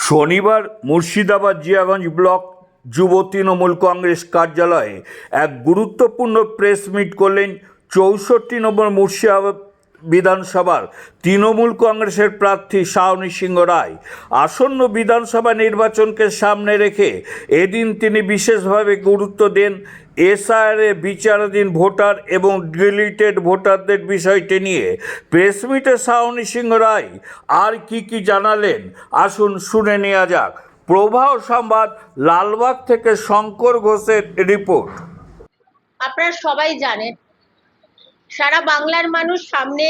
শনিবার মুর্শিদাবাদ জিয়াগঞ্জ ব্লক যুব তৃণমূল কংগ্রেস কার্যালয়ে এক গুরুত্বপূর্ণ প্রেস মিট করলেন ৬৪ নম্বর মুর্শিদাবাদ বিধানসভার তৃণমূল কংগ্রেসের প্রার্থী শাওনী সিংহ রায়। আসন্ন বিধানসভা নির্বাচনকে সামনে রেখে এদিন তিনি বিশেষভাবে গুরুত্ব দেন এসআইআরে বিচারাধীন ভোটার এবং ডিলিটেড ভোটারদের বিষয়টি নিয়ে। প্রেস মিটে শাওনী সিংহ রায় আর কি জানালেন আসুন শুনে নেওয়া যাক। প্রবাহ সংবাদ, লালবাগ থেকে শঙ্কর ঘোষের রিপোর্ট। আপনারা সবাই জানেন সারা বাংলার মানুষ সামনে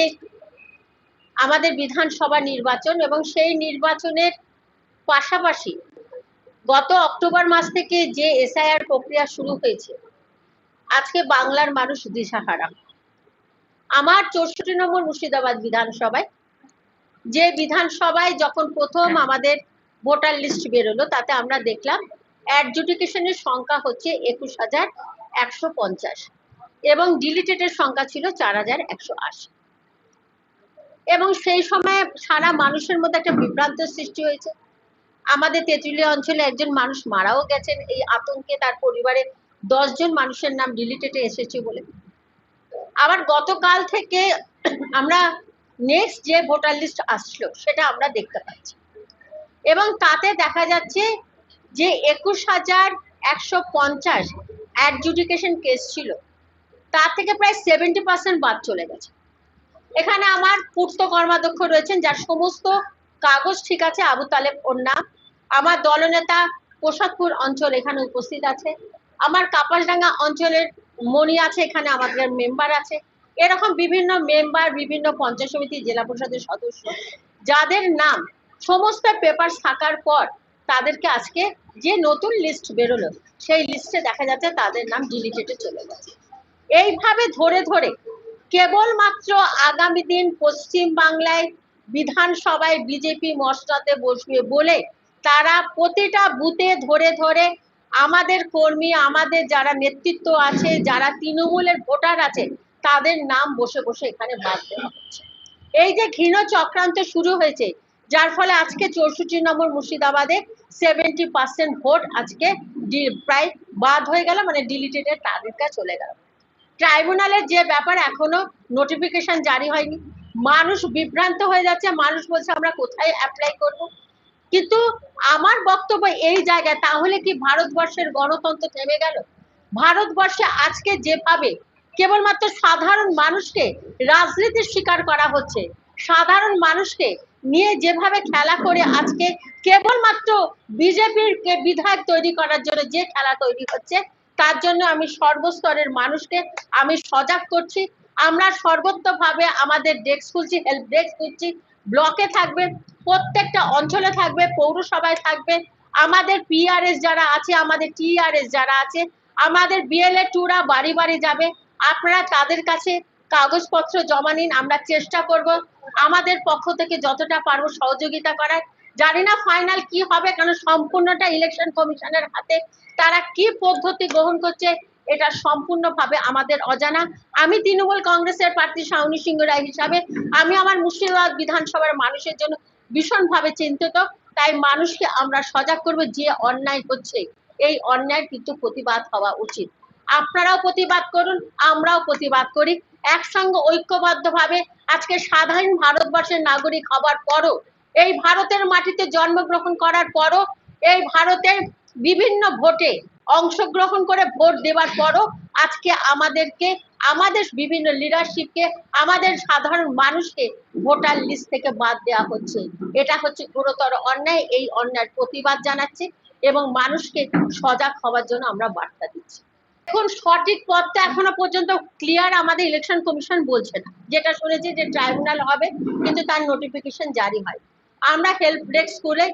আমাদের বিধানসভা নির্বাচন এবং সেই নির্বাচনের পাশাপাশি গত অক্টোবর মাস থেকে যে এসআইআর প্রক্রিয়া শুরু হয়েছে, আজকে বাংলার মানুষ দিশাহারা। আমার ৬৪ নম্বর মুর্শিদাবাদ বিধানসভায় যে বিধানসভায় যখন প্রথম আমাদের ভোটার লিস্ট বেরোলো, তাতে আমরা দেখলাম অ্যাডজুডিকেশনের সংখ্যা হচ্ছে ২১,১৫০ এবং ডিলিটেডের সংখ্যা ছিল ৪,১৮০ এবং সেই সময় সারা মানুষের মধ্যে একটা বিভ্রান্তের সৃষ্টি হয়েছে। আমাদের তেঁতুলিয়া অঞ্চলে একজন মানুষ মারাও গেছেন এই আতঙ্কে, তার পরিবারে ১০ জন মানুষের নাম ডিলিটেডে এসেছে বলে। আবার গতকাল থেকে আমরা নেক্সট যে ভোটার লিস্ট আসলো সেটা আমরা দেখতে পাচ্ছি এবং তাতে দেখা যাচ্ছে যে ২১,১৫০ অ্যাডজুডিকেশন কেস ছিল, তার থেকে প্রায় 70% বাদ চলে গেছে। এখানে আমার পূর্ত কর্মাধ্যক্ষ রয়েছেন যার সমস্ত কাগজ ঠিক আছে, আবু তালেব ওর নাম। আমার দলনেতা প্রসাদপুর অঞ্চল এখানে উপস্থিত আছে, আমার কাপাসডাঙ্গা অঞ্চলের মণি আছে, এখানে আমাদের মেম্বার আছে। এরকম বিভিন্ন মেম্বার, বিভিন্ন পঞ্চায়েত সমিতি, জেলা পরিষদের সদস্য, যাদের নাম সমস্ত পেপার থাকার পর তাদেরকে আজকে যে নতুন লিস্ট বেরোলো সেই লিস্টে দেখা যাচ্ছে তাদের নাম ডিলিটেডে চলে গেছে। এইভাবে ধরে ধরে কেবলমাত্র আগামী দিন পশ্চিম বাংলায় বিধানসভায় বিজেপি মসনদে বসবে বলে তারা প্রতিটা বুথে ধরে ধরে আমাদের কর্মী, আমাদের যারা নেতৃত্ব আছে, যারা তৃণমূলের ভোটার আছে, তাদের নাম বসে বসে এখানে বাদ দেওয়া হচ্ছে। এই যে ঘৃণ চক্রান্ত শুরু হয়েছে, যার ফলে আজকে ৬৪ নম্বর মুর্শিদাবাদে 70% ভোট আজকে প্রায় বাদ হয়ে গেল, মানে ডিলিটেডের তালিকা চলে গেল। ট্রাইব্যুনালের যে ব্যাপার এখনো নোটিফিকেশন জারি হয়নি, মানুষ বিভ্রান্ত হয়ে যাচ্ছে, মানুষ বলছে আমরা কোথায় অ্যাপ্লাই করব। কিন্তু আমার বক্তব্য এই জায়গায়, তাহলে কি ভারতবর্ষের গণতন্ত্র থেমে গেল? ভারতবর্ষে আজকে যেভাবে কেবলমাত্র সাধারণ মানুষকে রাজনীতির শিকার করা হচ্ছে, সাধারণ মানুষকে নিয়ে যেভাবে খেলা করে আজকে কেবলমাত্র বিজেপির বিধায়ক তৈরি করার জন্য যে খেলা তৈরি হচ্ছে, তার জন্য আমি সর্বস্তরের মানুষকে আমি সজাগ করছি। আমরা সর্বত্রভাবে আমাদের ডেস্ক খুলছি, হেল্প ডেস্ক খুলছি, ব্লকে থাকবে, প্রত্যেকটা অঞ্চলে থাকবে, পৌরসভায় থাকবে, আমাদের পিআরএস যারা আছে, আমাদের টিআরএস যারা আছে, আমাদের বিএলএ টুরা বাড়ি বাড়ি যাবে। আপনারা তাদের কাছে কাগজপত্র জমা নিন, আমরা চেষ্টা করব আমাদের পক্ষ থেকে যতটা পারবো সহযোগিতা করার। জানি না ফাইনাল কি হবে, কারণ সম্পূর্ণটা ইলেকশন কমিশনের হাতে। তারা কি পদ্ধতি গ্রহণ করছে এটা সম্পূর্ণভাবে আমাদের অজানা। আমি তৃণমূল কংগ্রেসের প্রার্থী শাওনী সিংহ রায় হিসাবে আমি আমার মুর্শিদাবাদ বিধানসভার মানুষের জন্য ভীষণভাবে চিন্তিত। তাই মানুষকে আমরা সজাগ করব, যে অন্যায় হচ্ছে এই অন্যায় কিন্তু প্রতিবাদ হওয়া উচিত। আপনারাও প্রতিবাদ করুন, আমরাও প্রতিবাদ করি, একসঙ্গে ঐক্যবদ্ধভাবে। আজকে সাধারণ ভারতবর্ষের নাগরিক হবার পরও, এই ভারতের মাটিতে জন্মগ্রহণ করার পরও, এই ভারতের বিভিন্ন ভোটে অংশগ্রহণ করে ভোট দেওয়ার পরও আজকে আমাদেরকে, আমাদের বিভিন্ন লিডারশিপকে, আমাদের সাধারণ মানুষকে ভোটার লিস্ট থেকে বাদ দেওয়া হচ্ছে। এটা হচ্ছে গুরুতর অন্যায়। এই অন্যায়ের প্রতিবাদ জানাচ্ছি এবং মানুষকে সজাগ হওয়ার জন্য আমরা বার্তা দিচ্ছি। এখন সঠিক পথটা এখনো পর্যন্ত ক্লিয়ার আমাদের ইলেকশন কমিশন বলছে না। যেটা শুনেছি যে ট্রাইব্যুনাল হবে, কিন্তু তার নোটিফিকেশন জারি হয়। আমরা হেল্প ডেস্ক করে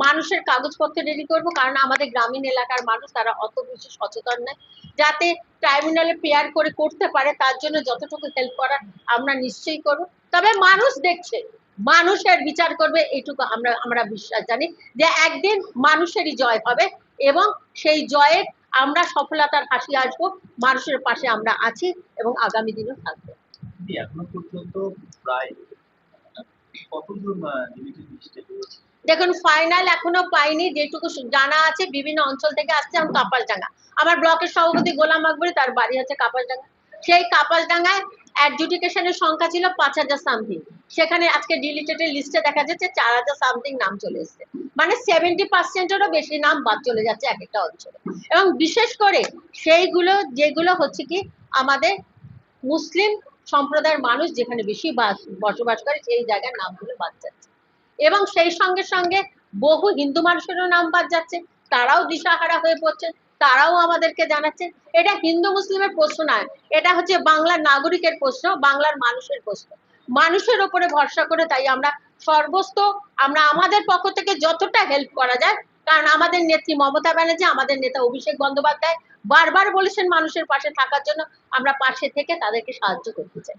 মানুষের কাগজপত্র রেডি করব, কারণ আমাদের গ্রামীণ এলাকার মানুষ তারা অত বেশি সচেতন নয়, যাতে ট্রাইব্যুনালে পেয়ার করে করতে পারে। তার জন্য যতটুকু হেল্প করার আমরা নিশ্চয়ই করব। তবে মানুষ দেখছে, মানুষের বিচার করবে, এইটুকু আমরা বিশ্বাস জানি যে একদিন মানুষেরই জয় হবে এবং সেই জয়ের আমরা সফলতার হাসি আসবো। মানুষের পাশে আমরা আছি এবং আগামী দিনেও থাকবো। এখনো পর্যন্ত প্রায় কতজন ডিলিটেড লিস্টে রয়েছে? দেখুন ফাইনাল এখনো পাইনি, যেটুকু জানা আছে বিভিন্ন অঞ্চল থেকে আসছে। এবং কাপাসডাঙ্গা, আমার ব্লকের সভাপতি গোলাম আকবরী, তার বাড়ি হচ্ছে কাপাসডাঙ্গা। সেই কাপাসডাঙ্গায় অ্যাডজুডিকেশনের সংখ্যা ছিল 5,000 সামথিং, সেখানে আজকে ডিলিটেড লিস্টে দেখা যাচ্ছে 4,000 সামথিং নাম চলে এসছে। মানে 70%-এরও বেশি নাম বাদ চলে যাচ্ছে এক একটা অঞ্চলে। এবং বিশেষ করে সেইগুলো যেগুলো হচ্ছে কি আমাদের মুসলিম সম্প্রদায়ের মানুষ যেখানে বেশি বসবাস করে, সেই জায়গার নামগুলো বাদ যাচ্ছে। এবং সেই সঙ্গে সঙ্গে বহু হিন্দু মানুষেরও নাম বাদ যাচ্ছে, তারাও দিশাহারা হয়ে পড়ছে, তারাও আমাদেরকে জানাচ্ছে। এটা হিন্দু মুসলিমের প্রশ্ন নয়, এটা হচ্ছে বাংলার নাগরিকের প্রশ্ন, বাংলার মানুষের প্রশ্ন। মানুষের ওপরে ভরসা করে তাই আমরা আমরা আমাদের পক্ষ থেকে যতটা হেল্প করা যায়, কারণ আমাদের নেত্রী মমতা ব্যানার্জি, আমাদের নেতা অভিষেক বন্দ্যোপাধ্যায় বারবার বলেছেন মানুষের পাশে থাকার জন্য, আমরা পাশে থেকে তাদেরকে সাহায্য করতে চাই।